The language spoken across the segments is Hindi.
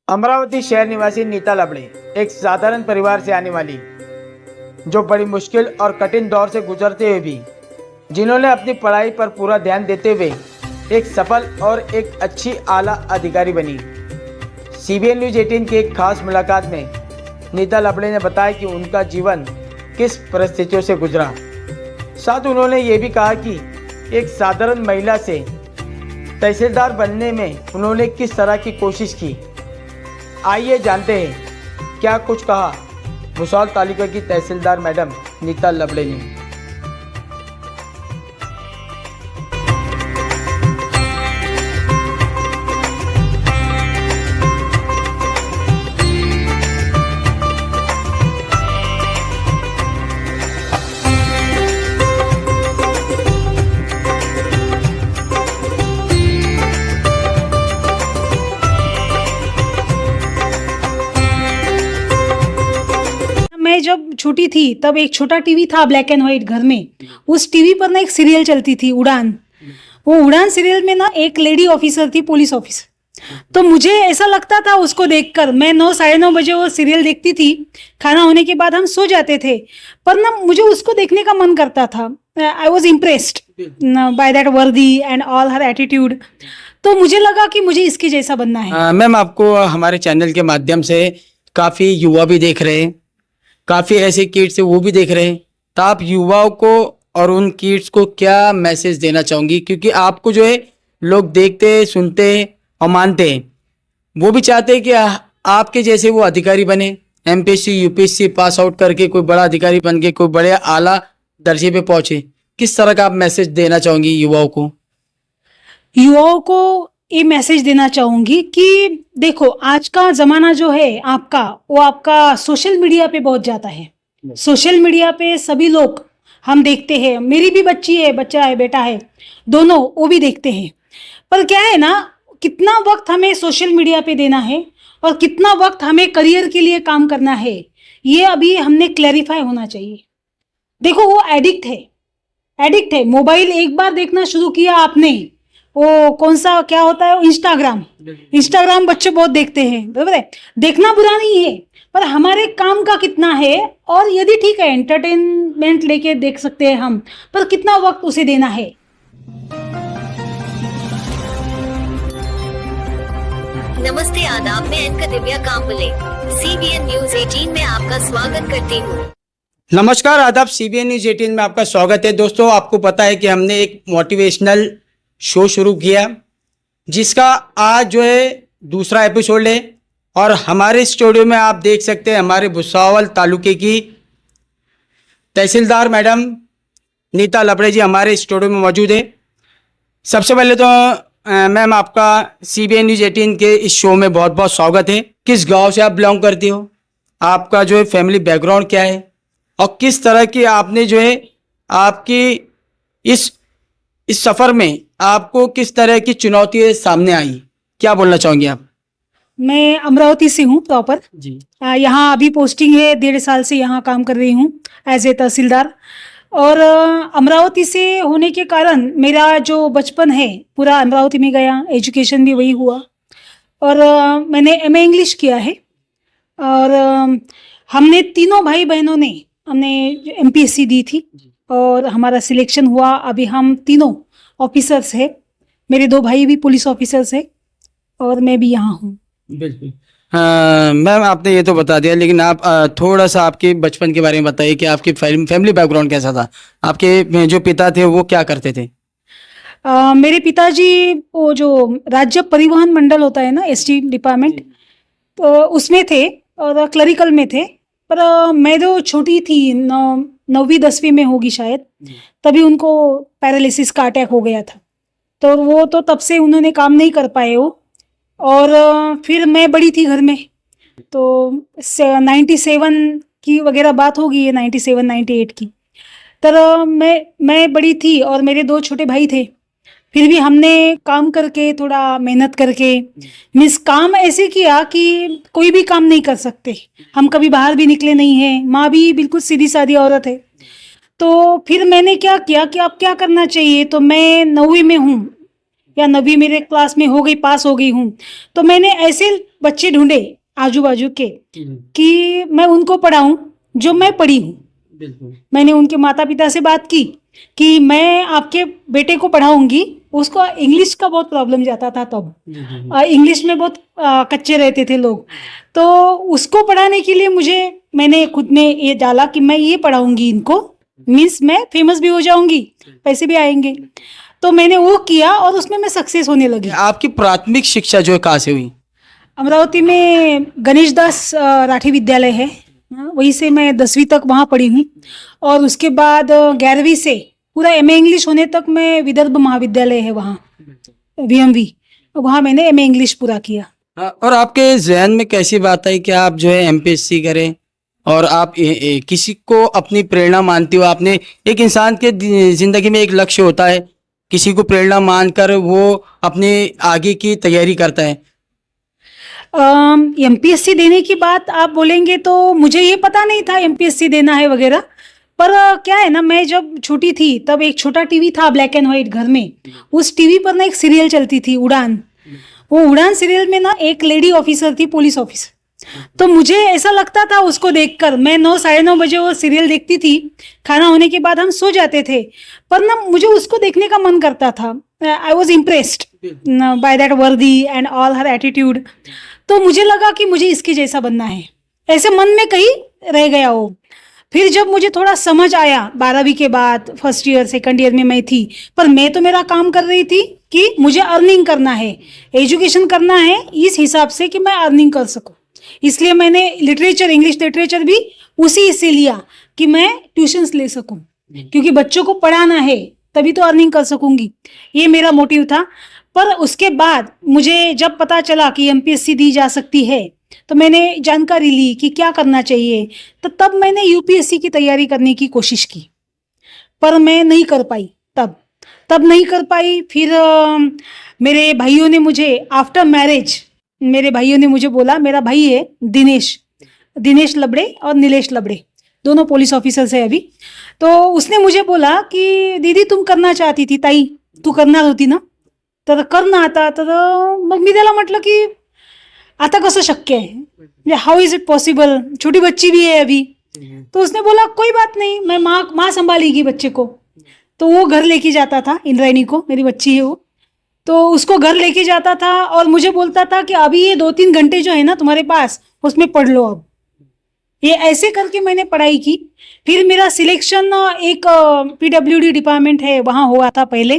अमरावती शहर निवासी नीता लबड़े एक साधारण परिवार से आने वाली, जो बड़ी मुश्किल और कठिन दौर से गुजरते हुए भी जिन्होंने अपनी पढ़ाई पर पूरा ध्यान देते हुए एक सफल और एक अच्छी आला अधिकारी बनी। CBN न्यूज़ 18 की एक खास मुलाकात में नीता लबड़े ने बताया कि उनका जीवन किस परिस्थितियों से गुजरा। साथ उन्होंने ये भी कहा कि एक साधारण महिला से तहसीलदार बनने में उन्होंने किस तरह की कोशिश की। आइए जानते हैं क्या कुछ कहा भुसावल तालुका की तहसीलदार मैडम नीता लबड़े ने। मैं जब छोटी थी तब एक छोटा टीवी था ब्लैक एंड व्हाइट घर में। उस टीवी पर ना एक सीरियल चलती थी उड़ान। वो उड़ान सीरियल में ना एक लेडी ऑफिसर थी, पुलिस ऑफिसर। तो मुझे ऐसा लगता था उसको देखकर, मैं 9 साढ़े 9 बजे वो सीरियल देखती थी। खाना होने के बाद हम सो जाते थे, पर ना मुझे उसको देखने का मन करता था। I was impressed by that वर्दी एंड ऑल हर एटीट्यूड। तो मुझे लगा कि मुझे इसके जैसा बनना है। मैम, आपको हमारे चैनल के माध्यम से काफ़ी युवा भी देख रहे हैं, काफ़ी ऐसे किड्स वो भी देख रहे हैं, तो आप युवाओं को और उन किड्स को क्या मैसेज देना चाहूँगी? क्योंकि आपको जो है लोग देखते हैं, सुनते हैं और मानते हैं। वो भी चाहते हैं कि आपके जैसे वो अधिकारी बने, MPSC UPSC पास आउट करके कोई बड़ा अधिकारी बन के कोई बड़े आला दर्जे पे पहुँचे। किस तरह का आप मैसेज देना चाहूँगी युवाओं को? युवाओं को ये मैसेज देना चाहूंगी कि देखो, आज का जमाना जो है आपका, वो आपका सोशल मीडिया पे बहुत जाता है। सोशल मीडिया पे सभी लोग हम देखते हैं, मेरी भी बच्ची है, बच्चा है, बेटा है, दोनों वो भी देखते हैं। पर क्या है ना, कितना वक्त हमें सोशल मीडिया पे देना है और कितना वक्त हमें करियर के लिए काम करना है, ये अभी हमने क्लैरिफाई होना चाहिए। देखो, वो एडिक्ट है। मोबाइल एक बार देखना शुरू किया आपने, वो कौन सा क्या होता है, इंस्टाग्राम बच्चे बहुत देखते हैं, बराबर है। देखना बुरा नहीं है, पर हमारे काम का कितना है। और यदि ठीक है एंटरटेनमेंट लेके देख सकते हैं हम, पर कितना वक्त उसे देना है। नमस्ते, आदाब, मैं anchor Divya Kamble CBN news 18 में आपका स्वागत करती हूँ। नमस्कार, आदाब, CBN न्यूज़ 18 में आपका स्वागत है। दोस्तों, आपको पता है कि हमने एक मोटिवेशनल शो शुरू किया, जिसका आज जो है दूसरा एपिसोड है। और हमारे स्टूडियो में आप देख सकते हैं हमारे भुसावल तालुके की तहसीलदार मैडम नीता लबड़े जी हमारे स्टूडियो में मौजूद है। सबसे पहले तो मैम, आपका CBN न्यूज़ 18 के इस शो में बहुत बहुत स्वागत है। किस गांव से आप बिलोंग करती हो, आपका जो है फैमिली बैकग्राउंड क्या है, और किस तरह की आपने जो है आपकी इस सफ़र में आपको किस तरह की चुनौतियाँ सामने आई, क्या बोलना चाहोगे आप? मैं अमरावती से हूँ प्रॉपर जी। यहाँ अभी पोस्टिंग है, 1.5 साल से यहाँ काम कर रही हूँ एज ए तहसीलदार। और अमरावती से होने के कारण मेरा जो बचपन है पूरा अमरावती में गया, एजुकेशन भी वही हुआ। और मैंने MA इंग्लिश किया है। और हमने तीनों भाई बहनों ने हमने MPSC दी थी और हमारा सिलेक्शन हुआ। अभी हम तीनों ऑफिसर्स हैं, मेरे 2 भाई भी पुलिस ऑफिसर्स हैं और मैं भी यहाँ हूँ। बिल्कुल। मैम, आपने ये तो बता दिया, लेकिन आप थोड़ा सा आपके बचपन के बारे में बताइए कि आपकी फैमिली बैकग्राउंड कैसा था। आपके जो पिता थे वो क्या करते थे? मेरे पिताजी वो जो राज्य परिवहन मंडल होता है ना, ST डिपार्टमेंट, तो उसमें थे और क्लरिकल में थे। पर मैं जो छोटी थी, 9वीं 10वीं में होगी शायद, तभी उनको पैरालिसिस का अटैक हो गया था। तो वो तो तब से उन्होंने काम नहीं कर पाए वो। और फिर मैं बड़ी थी घर में, तो 97 की वगैरह बात होगी, ये 97 98 की। तो मैं बड़ी थी और मेरे 2 छोटे भाई थे। फिर भी हमने काम करके, थोड़ा मेहनत करके, मीन्स काम ऐसे किया कि कोई भी काम नहीं कर सकते हम, कभी बाहर भी निकले नहीं हैं। माँ भी बिल्कुल सीधी सादी औरत है। तो फिर मैंने क्या किया कि अब क्या करना चाहिए, तो मैं 9वीं में हूँ, या 9वीं मेरे क्लास में हो गई, पास हो गई हूँ, तो मैंने ऐसे बच्चे ढूंढे आजू बाजू के कि मैं उनको पढ़ाऊं जो मैं पढ़ी हूँ। मैंने उनके माता पिता से बात की कि मैं आपके बेटे को पढ़ाऊंगी। उसको इंग्लिश का बहुत प्रॉब्लम जाता था तब, इंग्लिश में बहुत कच्चे रहते थे लोग, तो उसको पढ़ाने के लिए मैंने खुद में ये डाला कि मैं ये पढ़ाऊंगी इनको, मीन्स मैं फेमस भी हो जाऊंगी, पैसे भी आएंगे। तो मैंने वो किया और उसमें मैं सक्सेस होने लगी। आपकी प्राथमिक शिक्षा जो है कहाँ से हुई? अमरावती में गणेश दास राठी विद्यालय है, वहीं से मैं 10वीं तक वहाँ पढ़ी हूँ। और उसके बाद 11वीं से पूरा एमए इंग्लिश होने तक मैं विदर्भ महाविद्यालय है वहाँ, VMV, वहाँ मैंने एमए इंग्लिश पूरा किया। और आपके जहन में कैसी बात आई कि आप जो है MPSC करें और आप किसी को अपनी प्रेरणा मानती हो? आपने एक इंसान के जिंदगी में एक लक्ष्य होता है, किसी को प्रेरणा मानकर वो अपने आगे की तैयारी करता है। MPSC देने की बात आप बोलेंगे तो मुझे ये पता नहीं था MPSC देना है वगैरह, पर क्या है ना, मैं जब छोटी थी तब एक छोटा टीवी था ब्लैक एंड व्हाइट घर में, उस टीवी पर ना एक सीरियल चलती थी उड़ान। वो उड़ान सीरियल में ना एक लेडी ऑफिसर थी, पुलिस ऑफिसर, तो मुझे ऐसा लगता था उसको देखकर, मैं 9 साढ़े 9 बजे वो सीरियल देखती थी, खाना होने के बाद हम सो जाते थे, पर ना मुझे उसको देखने का मन करता था। I was impressed by that वर्दी एंड ऑल हर एटीट्यूड। तो मुझे लगा कि मुझे इसके जैसा बनना है, ऐसे मन में कहीं रह गया वो। फिर जब मुझे थोड़ा समझ आया 12वीं के बाद, फर्स्ट ईयर सेकंड ईयर में मैं थी, पर मैं तो मेरा काम कर रही थी कि मुझे अर्निंग करना है, एजुकेशन करना है इस हिसाब से कि मैं अर्निंग कर सकूं। इसलिए मैंने लिटरेचर, इंग्लिश लिटरेचर भी उसी से लिया कि मैं ट्यूशन्स ले सकूं, क्योंकि बच्चों को पढ़ाना है तभी तो अर्निंग कर सकूंगी, ये मेरा मोटिव था। पर उसके बाद मुझे जब पता चला कि MPSC दी जा सकती है तो मैंने जानकारी ली कि क्या करना चाहिए, तो तब मैंने UPSC की तैयारी करने की कोशिश की, पर मैं नहीं कर पाई, तब नहीं कर पाई। फिर मेरे भाइयों ने मुझे आफ्टर मैरिज, मेरे भाइयों ने मुझे बोला, मेरा भाई है दिनेश लबड़े और नीलेश लबड़े, दोनों पुलिस ऑफिसर्स है अभी, तो उसने मुझे बोला कि दीदी तुम करना चाहती थी, ताई तू करणार होती ना, तर कर ना आता। तर मग मी त्याला म्हटलं की आता कसं शक्य है, हाउ इज इट पॉसिबल, छोटी बच्ची भी है अभी। तो उसने बोला कोई बात नहीं, मैं माँ संभालेगी बच्चे को। तो वो घर लेके जाता था, इंद्रायणी को, मेरी बच्ची है वो, तो उसको घर लेके जाता था और मुझे बोलता था कि अभी ये 2-3 घंटे जो है ना तुम्हारे पास, उसमें पढ़ लो। अब ये ऐसे करके मैंने पढ़ाई की। फिर मेरा सिलेक्शन एक PWD डिपार्टमेंट है वहाँ हुआ था पहले,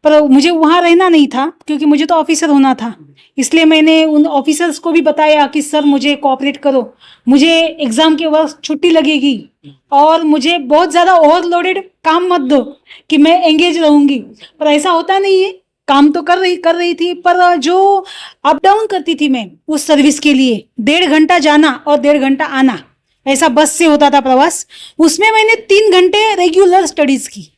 पर मुझे वहाँ रहना नहीं था क्योंकि मुझे तो ऑफिसर होना था। इसलिए मैंने उन ऑफिसर्स को भी बताया कि सर मुझे कोऑपरेट करो, मुझे एग्ज़ाम के वक्त छुट्टी लगेगी और मुझे बहुत ज़्यादा ओवरलोडेड काम मत दो कि मैं एंगेज रहूँगी। पर ऐसा होता नहीं है, काम तो कर रही थी, पर जो अप डाउन करती थी मैं उस सर्विस के लिए, 1.5 घंटा जाना और 1.5 घंटा आना, ऐसा बस से होता था प्रवास, उसमें मैंने 3 घंटे रेगुलर स्टडीज़ की,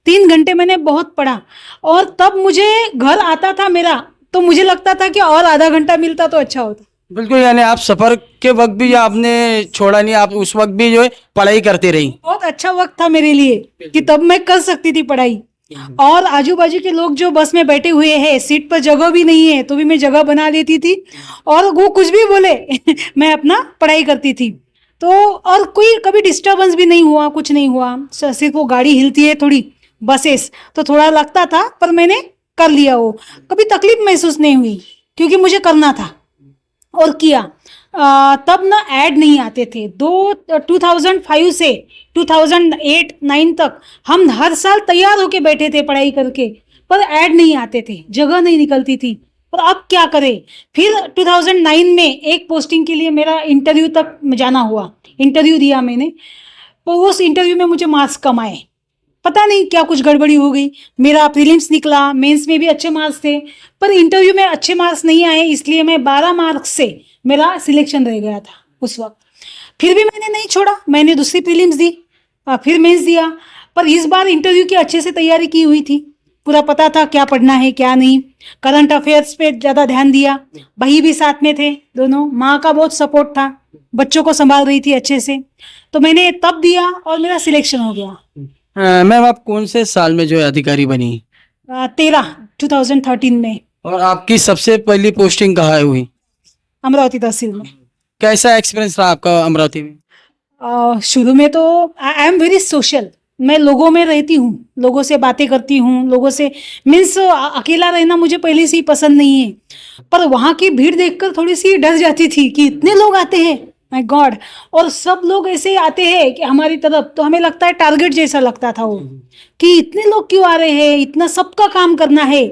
3 घंटे मैंने बहुत पढ़ा। और तब मुझे घर आता था मेरा, तो मुझे लगता था कि और आधा घंटा मिलता तो अच्छा होता। बिल्कुल, यानी आप सफर के वक्त भी आपने छोड़ा नहीं, आप उस वक्त भी जो है पढ़ाई करते रही। बहुत अच्छा वक्त था मेरे लिए कि तब मैं कर सकती थी पढ़ाई। और आजू बाजू के लोग जो बस में बैठे हुए हैं, सीट पर जगह भी नहीं है तो भी मैं जगह बना लेती थी, और वो कुछ भी बोले मैं अपना पढ़ाई करती थी। तो और कोई कभी डिस्टर्बेंस भी नहीं हुआ, कुछ नहीं हुआ, सिर्फ वो गाड़ी हिलती है थोड़ी बसेस, तो थोड़ा लगता था, पर मैंने कर लिया, वो कभी तकलीफ महसूस नहीं हुई क्योंकि मुझे करना था और किया। तब ना ऐड नहीं आते थे, 2005 से 2008-9 तक हम हर साल तैयार होके बैठे थे पढ़ाई करके, पर ऐड नहीं आते थे, जगह नहीं निकलती थी। पर अब क्या करें, फिर 2009 में एक पोस्टिंग के लिए मेरा इंटरव्यू तक जाना हुआ, इंटरव्यू दिया मैंने, तो उस इंटरव्यू में मुझे मार्क्स कम आए, पता नहीं क्या कुछ गड़बड़ी हो गई। मेरा प्रीलिम्स निकला, मेंस में भी अच्छे मार्क्स थे, पर इंटरव्यू में अच्छे मार्क्स नहीं आए, इसलिए मैं 12 मार्क्स से मेरा सिलेक्शन रह गया था उस वक्त। फिर भी मैंने नहीं छोड़ा, मैंने दूसरी प्रीलिम्स दी, फिर मेंस दिया, पर इस बार इंटरव्यू की अच्छे से तैयारी की हुई थी, पूरा पता था क्या पढ़ना है क्या नहीं, करंट अफेयर्स पे ज़्यादा ध्यान दिया, भाई भी साथ में थे दोनों, माँ का बहुत सपोर्ट था, बच्चों को संभाल रही थी अच्छे से, तो मैंने तब दिया और मेरा सिलेक्शन हो गया। मैम आप कौन से साल में जो है अधिकारी बनी? 13 2013 में और आपकी सबसे पहली पोस्टिंग कहाँ हुई? अमरावती तहसील में। कैसा एक्सपीरियंस रहा आपका अमरावती में? शुरू में तो आई एम वेरी सोशल, मैं लोगों में रहती हूँ, लोगों से बातें करती हूँ, लोगों से मीन्स अकेला रहना मुझे पहले से ही पसंद नहीं है। पर वहाँ की भीड़ देखकर थोड़ी सी डर जाती थी कि इतने लोग आते हैं, माय गॉड, और सब लोग ऐसे आते हैं कि हमारी तरफ, तो हमें लगता है टारगेट जैसा लगता था वो, कि इतने लोग क्यों आ रहे हैं, इतना सबका काम करना है,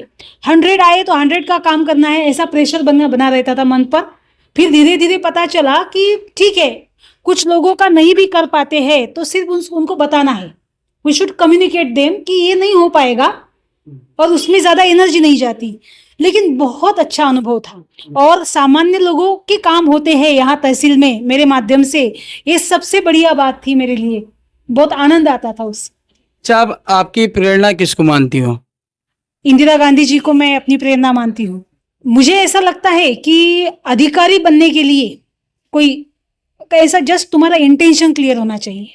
100 आए तो 100 का काम करना है, ऐसा प्रेशर बना रहता था मन पर। फिर धीरे धीरे पता चला कि ठीक है, कुछ लोगों का नहीं भी कर पाते हैं तो सिर्फ उनको बताना है, वी शुड कम्युनिकेट देम कि ये नहीं हो पाएगा, और उसमें ज़्यादा एनर्जी नहीं जाती। लेकिन बहुत अच्छा अनुभव था, और सामान्य लोगों के काम होते हैं यहाँ तहसील में मेरे माध्यम से, ये सबसे बढ़िया बात थी मेरे लिए, बहुत आनंद आता था उस। अच्छा, अब आपकी प्रेरणा किसको मानती हो? इंदिरा गांधी जी को मैं अपनी प्रेरणा मानती हूँ। मुझे ऐसा लगता है कि अधिकारी बनने के लिए कोई ऐसा, जस्ट तुम्हारा इंटेंशन क्लियर होना चाहिए।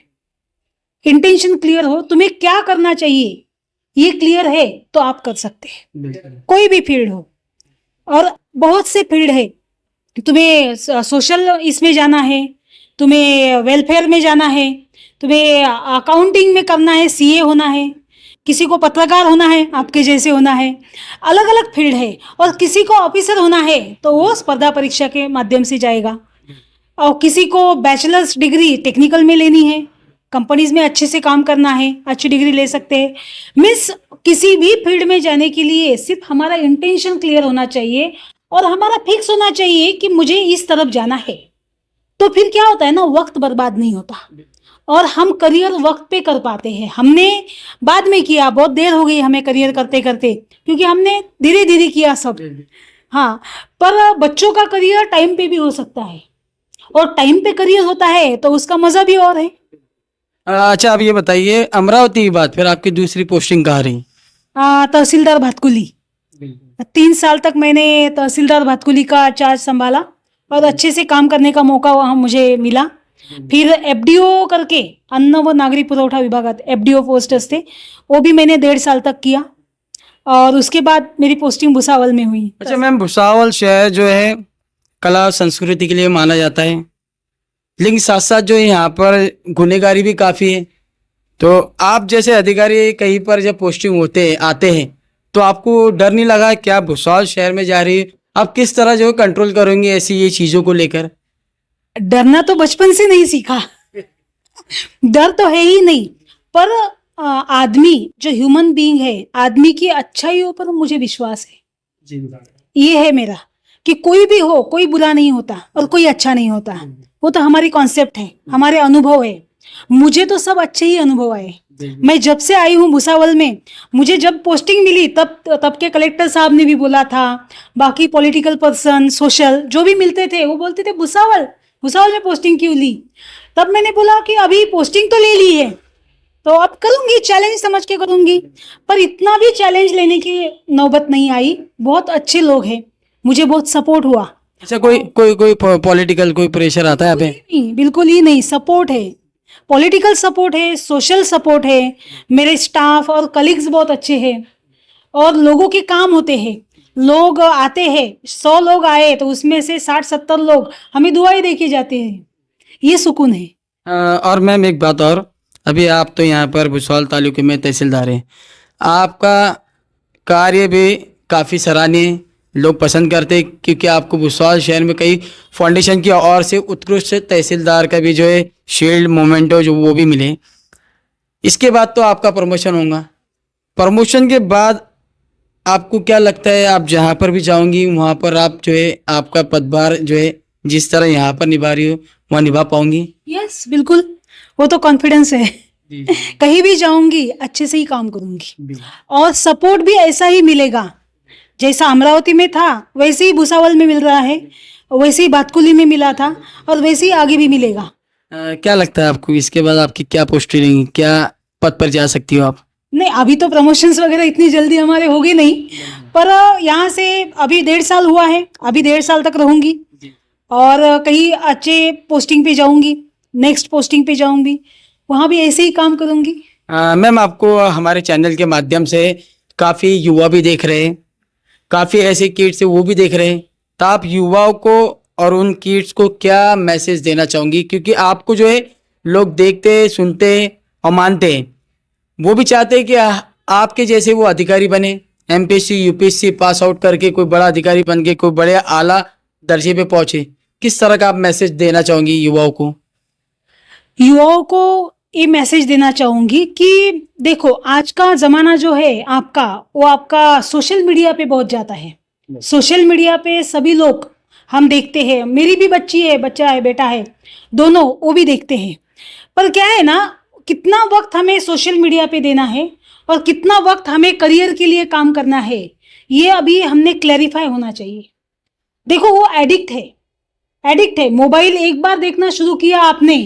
इंटेंशन क्लियर हो, तुम्हें क्या करना चाहिए ये क्लियर है तो आप कर सकते हैं, कोई भी फील्ड हो। और बहुत से फील्ड है, तुम्हें सोशल इसमें जाना है, तुम्हें वेलफेयर में जाना है, तुम्हें अकाउंटिंग में करना है, सीए होना है, किसी को पत्रकार होना है, आपके जैसे होना है, अलग अलग फील्ड है। और किसी को ऑफिसर होना है तो वो स्पर्धा परीक्षा के माध्यम से जाएगा, और किसी को बैचलर्स डिग्री टेक्निकल में लेनी है, कंपनीज में अच्छे से काम करना है, अच्छी डिग्री ले सकते हैं। मीन्स किसी भी फील्ड में जाने के लिए सिर्फ हमारा इंटेंशन क्लियर होना चाहिए, और हमारा फिक्स होना चाहिए कि मुझे इस तरफ जाना है। तो फिर क्या होता है ना, वक्त बर्बाद नहीं होता, और हम करियर वक्त पे कर पाते हैं। हमने बाद में किया, बहुत देर हो गई हमें करियर करते करते, क्योंकि हमने धीरे धीरे किया सब। हाँ, पर बच्चों का करियर टाइम पे भी हो सकता है, और टाइम पे करियर होता है तो उसका मजा भी और है। अच्छा, आप ये बताइए, अमरावती के बाद फिर आपकी दूसरी पोस्टिंग कहाँ रही? तहसीलदार भातकुली। 3 साल तक मैंने तहसीलदार भातकुली का चार्ज संभाला, और अच्छे से काम करने का मौका वहाँ मुझे मिला। फिर एफडीओ करके, अन्न व नागरी पुरवठा विभागात एफडीओ पोस्ट असते, वो भी मैंने 1.5 साल तक किया, और उसके बाद मेरी पोस्टिंग भुसावल में हुई। अच्छा मैम, भुसावल शहर जो है कला और संस्कृति के लिए माना जाता है, लेकिन साथ साथ जो है यहाँ पर गुनहगारी भी काफ़ी है। तो आप जैसे अधिकारी कहीं पर जब पोस्टिंग आते हैं तो आपको डर नहीं लगा कि आप भुसावल शहर में जा रही है? आप किस तरह जो कंट्रोल करेंगे ऐसी ये चीज़ों को लेकर? डरना तो बचपन से नहीं सीखा, डर तो है ही नहीं, पर आदमी जो ह्यूमन बीइंग है, आदमी की अच्छाइयों पर मुझे विश्वास है। ये है मेरा कि कोई भी हो, कोई बुरा नहीं होता और कोई अच्छा नहीं होता, वो तो हमारी कॉन्सेप्ट है, हमारे अनुभव है। मुझे तो सब अच्छे ही अनुभव आए। मैं जब से आई हूँ भुसावल में, मुझे जब पोस्टिंग मिली तब के कलेक्टर साहब ने भी बोला था, बाकी पॉलिटिकल पर्सन, सोशल जो भी मिलते थे वो बोलते थे भुसावल में पोस्टिंग क्यों ली। तब मैंने बोला कि अभी पोस्टिंग तो ले ली है तो अब करूंगी, चैलेंज समझ के करूंगी। पर इतना भी चैलेंज लेने की नौबत नहीं आई, बहुत अच्छे लोग हैं, मुझे बहुत सपोर्ट हुआ। अच्छा, कोई पॉलिटिकल कोई प्रेशर आता है यहाँ पे? नहीं, बिल्कुल ही नहीं, सपोर्ट है, पॉलिटिकल सपोर्ट है, सोशल सपोर्ट है। मेरे स्टाफ और कलीग्स बहुत अच्छे हैं, और लोगों के काम होते हैं, लोग आते हैं, 100 लोग आए तो उसमें से 60-70 लोग हमें दुआएं दे के जाते हैं, ये सुकून है। और मैम एक बात और, अभी आप तो यहाँ पर भुसावल तालुके में तहसीलदार हैं, आपका कार्य भी काफ़ी सराहनीय है, लोग पसंद करते हैं, क्योंकि आपको भुसावल शहर में कई फाउंडेशन की ओर से उत्कृष्ट तहसीलदार का भी जो है शील्ड मोमेंटो जो वो भी मिले। इसके बाद तो आपका प्रमोशन होगा, प्रमोशन के बाद आपको क्या लगता है, आप जहाँ पर भी जाओगी वहाँ पर आप जो है आपका पदभार जो है जिस तरह यहाँ पर निभा रही हो वहाँ निभा पाऊंगी? यस, बिल्कुल, वो तो कॉन्फिडेंस है। कहीं भी जाऊंगी अच्छे से ही काम करूंगी, और सपोर्ट भी ऐसा ही मिलेगा जैसा अमरावती में था वैसे ही भुसावल में मिल रहा है, वैसे ही भातकुली में मिला था, और वैसे ही आगे भी मिलेगा। क्या लगता है आपको इसके बाद आपकी क्या पोस्टिंग रहेगी, क्या पद पर जा सकती हो आप? नहीं, अभी तो प्रमोशंस वगैरह इतनी जल्दी हमारे होगी नहीं, पर यहाँ से अभी 1.5 साल हुआ है, अभी 1.5 साल तक रहूंगी, और कहीं अच्छे पोस्टिंग पे जाऊंगी, नेक्स्ट पोस्टिंग पे जाऊंगी, वहाँ भी ऐसे ही काम करूंगी। मैम, आपको हमारे चैनल के माध्यम से काफ़ी युवा भी देख रहे हैं, काफ़ी ऐसे किड्स हैं वो भी देख रहे हैं, तो आप युवाओं को और उन किड्स को क्या मैसेज देना चाहूँगी? क्योंकि आपको जो है लोग देखते हैं, सुनते हैं और मानते हैं, वो भी चाहते हैं कि आपके जैसे वो अधिकारी बने, एमपीएससी यूपीएससी पास आउट करके कोई बड़ा अधिकारी बन के कोई बड़े आला दर्जे पे पहुंचे। किस तरह का आप मैसेज देना चाहूँगी युवाओं को? युवाओं को ये मैसेज देना चाहूंगी कि देखो आज का जमाना जो है आपका, वो आपका सोशल मीडिया पे बहुत जाता है। सोशल मीडिया पे सभी लोग हम देखते हैं, मेरी भी बच्ची है, बच्चा है, बेटा है, दोनों वो भी देखते हैं। पर क्या है ना, कितना वक्त हमें सोशल मीडिया पे देना है और कितना वक्त हमें करियर के लिए काम करना है, ये अभी हमने क्लैरिफाई होना चाहिए। देखो वो एडिक्ट है, मोबाइल एक बार देखना शुरू किया आपने,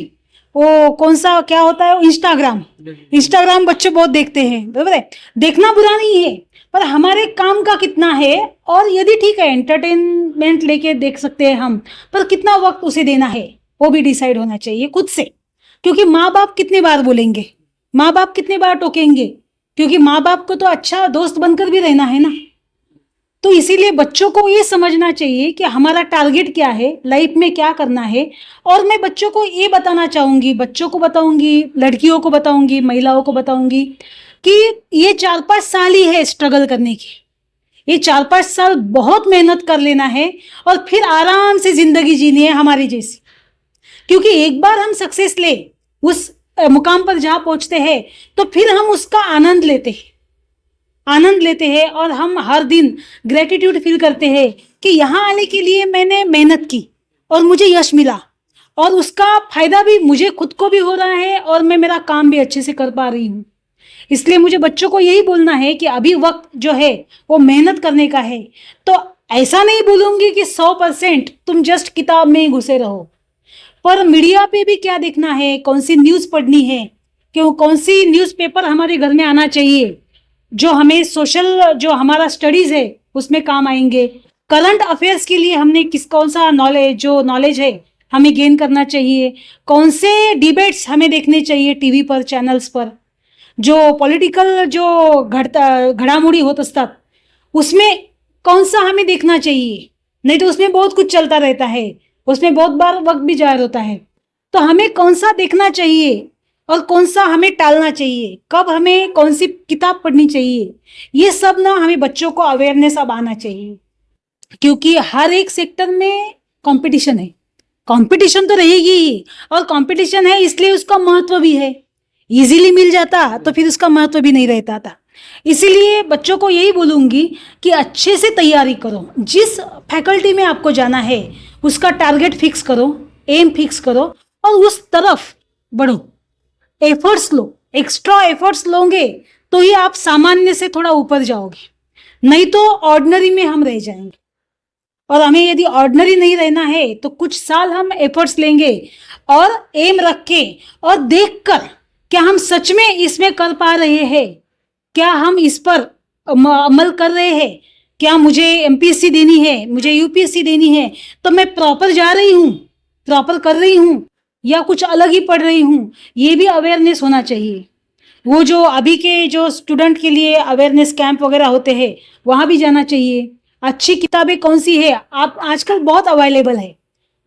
वो कौन सा क्या होता है, इंस्टाग्राम बच्चे बहुत देखते हैं, बराबर है। देखना बुरा नहीं है, पर हमारे काम का कितना है, और यदि ठीक है एंटरटेनमेंट लेके देख सकते हैं हम, पर कितना वक्त उसे देना है वो भी डिसाइड होना चाहिए खुद से। क्योंकि माँ बाप कितने बार बोलेंगे, माँ बाप कितने बार टोकेंगे, क्योंकि माँ बाप को तो अच्छा दोस्त बनकर भी रहना है ना। तो इसीलिए बच्चों को ये समझना चाहिए कि हमारा टारगेट क्या है, लाइफ में क्या करना है। और मैं बच्चों को ये बताना चाहूँगी, बच्चों को बताऊँगी, लड़कियों को बताऊँगी, महिलाओं को बताऊँगी कि ये 4-5 साल ही है स्ट्रगल करने की। ये 4-5 साल बहुत मेहनत कर लेना है और फिर आराम से जिंदगी जीनी है हमारी जैसी। क्योंकि एक बार हम सक्सेस ले उस मुकाम पर जहाँ पहुँचते हैं तो फिर हम उसका आनंद लेते हैं और हम हर दिन ग्रेटिट्यूड फील करते हैं कि यहाँ आने के लिए मैंने मेहनत की और मुझे यश मिला, और उसका फायदा भी मुझे खुद को भी हो रहा है और मैं मेरा काम भी अच्छे से कर पा रही हूँ। इसलिए मुझे बच्चों को यही बोलना है कि अभी वक्त जो है वो मेहनत करने का है। तो ऐसा नहीं बोलूँगी कि 100% तुम जस्ट किताब में ही घुसे रहो, पर मीडिया पे भी क्या देखना है, कौन सी न्यूज़ पढ़नी है, क्यों कौन सी न्यूज़पेपर हमारे घर में आना चाहिए जो हमें सोशल जो हमारा स्टडीज़ है उसमें काम आएंगे। करंट अफेयर्स के लिए हमने कौन सा नॉलेज है हमें गेन करना चाहिए, कौन से डिबेट्स हमें देखने चाहिए टीवी पर, चॅनल्स पर, जो पॉलिटिकल जो घडामोडी होत असतात उसमें कौन सा हमें देखना चाहिए। नहीं तो उसमें बहुत कुछ चलता रहता है, उसमें बहुत बार वक्त भी जाहिर होता है। तो हमें कौन सा देखना चाहिए और कौन सा हमें टालना चाहिए, कब हमें कौन सी किताब पढ़नी चाहिए, ये सब ना हमें बच्चों को अवेयरनेस अब आना चाहिए। क्योंकि हर एक सेक्टर में कंपटीशन है, कंपटीशन तो रहेगी ही, और कंपटीशन है इसलिए उसका महत्व भी है। इजीली मिल जाता तो फिर उसका महत्व भी नहीं रहता था। इसीलिए बच्चों को यही बोलूँगी कि अच्छे से तैयारी करो, जिस फैकल्टी में आपको जाना है उसका टारगेट फिक्स करो, एम फिक्स करो और उस तरफ बढ़ो, एफर्ट्स लो। एक्स्ट्रा एफर्ट्स लोगे तो ही आप सामान्य से थोड़ा ऊपर जाओगे, नहीं तो ऑर्डिनरी में हम रह जाएंगे। और हमें यदि ऑर्डिनरी नहीं रहना है तो कुछ साल हम एफर्ट्स लेंगे और एम रख के और देखकर क्या हम सच में इसमें कर पा रहे हैं, क्या हम इस पर अमल कर रहे हैं, क्या मुझे एमपीएससी देनी है, मुझे यूपीएससी देनी है, तो मैं प्रॉपर जा रही हूँ, प्रॉपर कर रही हूँ या कुछ अलग ही पढ़ रही हूँ। ये भी अवेयरनेस होना चाहिए। वो जो अभी के जो स्टूडेंट के लिए अवेयरनेस कैंप वगैरह होते हैं वहाँ भी जाना चाहिए। अच्छी किताबें कौन सी है आप आजकल बहुत अवेलेबल है,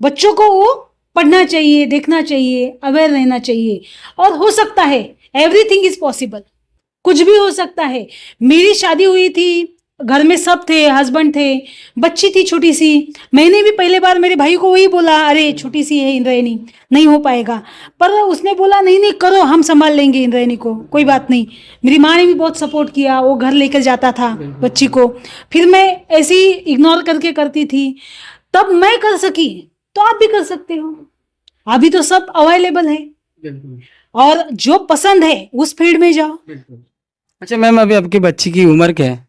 बच्चों को वो पढ़ना चाहिए, देखना चाहिए, अवेयर रहना चाहिए। और हो सकता है एवरीथिंग इज पॉसिबल, कुछ भी हो सकता है। मेरी शादी हुई थी, घर में सब थे, हस्बैंड थे, बच्ची थी छोटी सी, मैंने भी पहले बार मेरे भाई को वही बोला, अरे छोटी सी है इंद्रायणी, नहीं हो पाएगा। पर उसने बोला नहीं नहीं करो, हम संभाल लेंगे इंद्रायणी को, कोई बात नहीं। मेरी माँ ने भी बहुत सपोर्ट किया, वो घर लेकर जाता था बच्ची को, फिर मैं ऐसे ही इग्नोर करके करती थी, तब मैं कर सकी तो आप भी कर सकते हो। अभी तो सब अवेलेबल है और जो पसंद है उस फील्ड में जाओ। अच्छा मैम, अभी आपकी बच्ची की उम्र क्या है?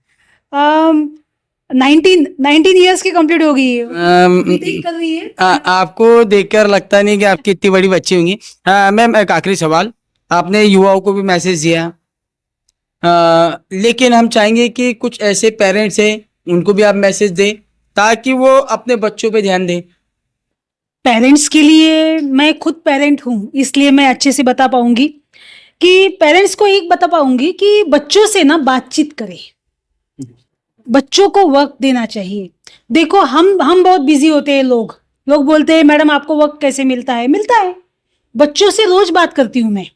19 ईयर्स की कंप्लीट हो गई है, कर रही है। आपको देखकर लगता नहीं कि आपकी इतनी बड़ी बच्ची होंगी। मैम एक आखिरी सवाल, आपने युवाओं को भी मैसेज दिया, लेकिन हम चाहेंगे कि कुछ ऐसे पेरेंट्स हैं उनको भी आप मैसेज दें ताकि वो अपने बच्चों पे ध्यान दें। पेरेंट्स के लिए मैं खुद पेरेंट हूँ, इसलिए मैं अच्छे से बता पाऊंगी कि पेरेंट्स को एक बता पाऊंगी कि बच्चों से ना बातचीत करें, बच्चों को वक्त देना चाहिए। देखो हम बहुत बिजी होते हैं, लोग बोलते हैं मैडम आपको वक्त कैसे मिलता है। बच्चों से रोज बात करती हूँ मैं।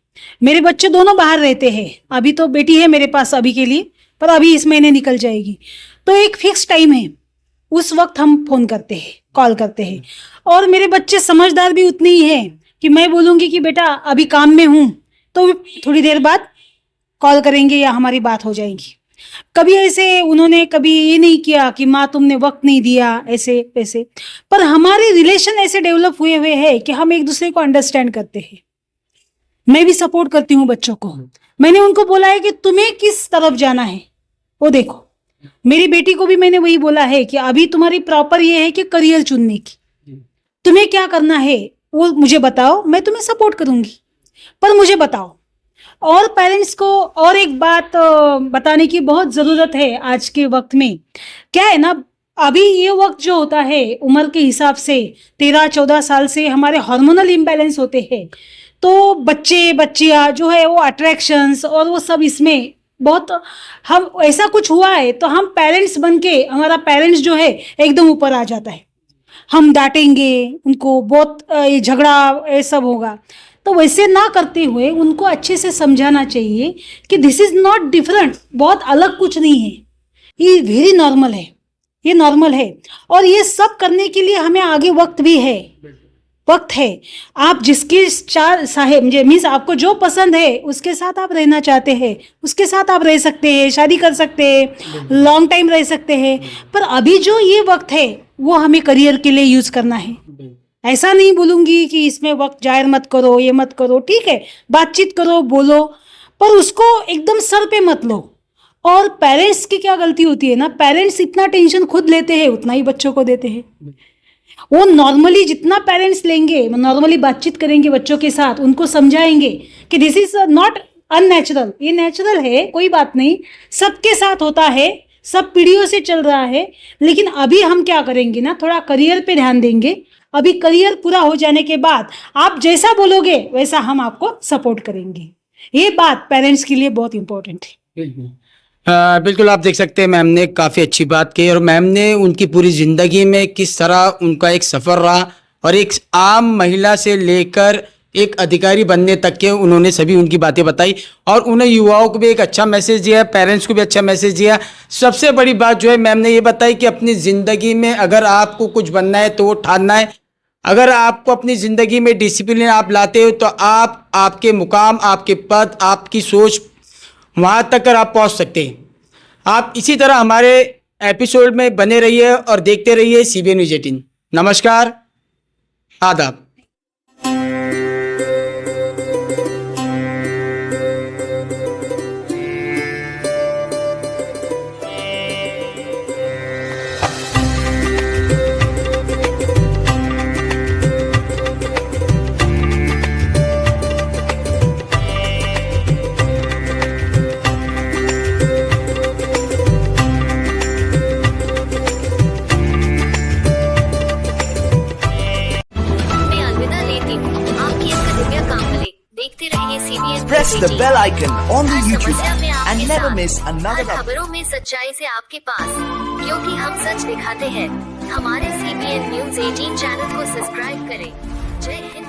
मेरे बच्चे दोनों बाहर रहते हैं, अभी तो बेटी है मेरे पास अभी के लिए, पर अभी इस महीने निकल जाएगी। तो एक फिक्स टाइम है, उस वक्त हम फोन करते हैं, कॉल करते हैं। और मेरे बच्चे समझदार भी उतने ही हैं कि मैं बोलूँगी कि बेटा अभी काम में हूँ तो थोड़ी देर बाद कॉल करेंगे या हमारी बात हो जाएगी। कभी ऐसे उन्होंने कभी ये नहीं किया कि माँ तुमने वक्त नहीं दिया ऐसे वैसे, पर हमारे रिलेशन ऐसे डेवलप हुए हैं कि हम एक दूसरे को अंडरस्टैंड करते हैं। मैं भी सपोर्ट करती हूँ बच्चों को। मैंने उनको बोला है कि तुम्हें किस तरफ जाना है वो देखो। मेरी बेटी को भी मैंने वही बोला है कि अभी तुम्हारी प्रॉपर ये है कि करियर चुनने की, तुम्हें क्या करना है वो मुझे बताओ, मैं तुम्हें सपोर्ट करूंगी, पर मुझे बताओ। और पेरेंट्स को और एक बात बताने की बहुत ज़रूरत है आज के वक्त में। क्या है ना, अभी ये वक्त जो होता है उम्र के हिसाब से 13-14 साल से हमारे हार्मोनल इम्बैलेंस होते हैं, तो बच्चे बच्चियाँ जो है वो अट्रैक्शंस और वो सब इसमें बहुत, हम ऐसा कुछ हुआ है तो हम पेरेंट्स बन के, हमारा पेरेंट्स जो है एकदम ऊपर आ जाता है। हम डांटेंगे उनको, बहुत ये झगड़ा ये सब होगा। तो वैसे ना करते हुए उनको अच्छे से समझाना चाहिए कि दिस इज नॉट डिफरेंट, बहुत अलग कुछ नहीं है, ये वेरी नॉर्मल है, ये नॉर्मल है। और ये सब करने के लिए हमें आगे वक्त भी है, वक्त है। आप जिसके चार साहेब मीन्स आपको जो पसंद है उसके साथ आप रहना चाहते हैं, उसके साथ आप रह सकते हैं, शादी कर सकते हैं, लॉन्ग टाइम रह सकते हैं। पर अभी जो ये वक्त है वो हमें करियर के लिए यूज करना है। ऐसा नहीं बोलूंगी कि इसमें वक्त जाहिर मत करो, ये मत करो, ठीक है बातचीत करो, बोलो, पर उसको एकदम सर पे मत लो। और पेरेंट्स की क्या गलती होती है ना, पेरेंट्स इतना टेंशन खुद लेते हैं उतना ही बच्चों को देते हैं। वो नॉर्मली जितना पेरेंट्स लेंगे, नॉर्मली बातचीत करेंगे बच्चों के साथ, उनको समझाएंगे कि दिस इज नॉट अननेचुरल, ये नेचुरल है, कोई बात नहीं, सबके साथ होता है, सब पीढ़ियों से चल रहा है। लेकिन अभी हम क्या करेंगे ना, थोड़ा करियर पे ध्यान देंगे। अभी करियर पूरा हो जाने के बाद आप जैसा बोलोगे वैसा हम आपको सपोर्ट करेंगे। ये बात पेरेंट्स के लिए बहुत इंपॉर्टेंट है। बिल्कुल आप देख सकते हैं मैम ने काफ़ी अच्छी बात की, और मैम ने उनकी पूरी ज़िंदगी में किस तरह उनका एक सफ़र रहा, और एक आम महिला से लेकर एक अधिकारी बनने तक के उन्होंने सभी उनकी बातें बताई, और उन्हें युवाओं को भी एक अच्छा मैसेज दिया, पेरेंट्स को भी अच्छा मैसेज दिया। सबसे बड़ी बात जो है मैम ने ये बताई कि अपनी ज़िंदगी में अगर आपको कुछ बनना है तो वो ठानना है। अगर आपको अपनी ज़िंदगी में डिसिप्लिन आप लाते हो तो आप, आपके मुकाम, आपके पद, आपकी सोच वहाँ तक कर आप पहुँच सकते हैं। आप इसी तरह हमारे एपिसोड में बने रहिए और देखते रहिए CBN न्यूज़ 18। नमस्कार, आदाब। Press the bell icon on the her YouTube समस्या में app आपके and never साथ, miss another हर update. खबरों में सच्चाई से आपके पास, क्योंकि हम सच दिखाते हैं। हमारे CBN न्यूज़ 18 चैनल को सब्सक्राइब करें। जय हिंद।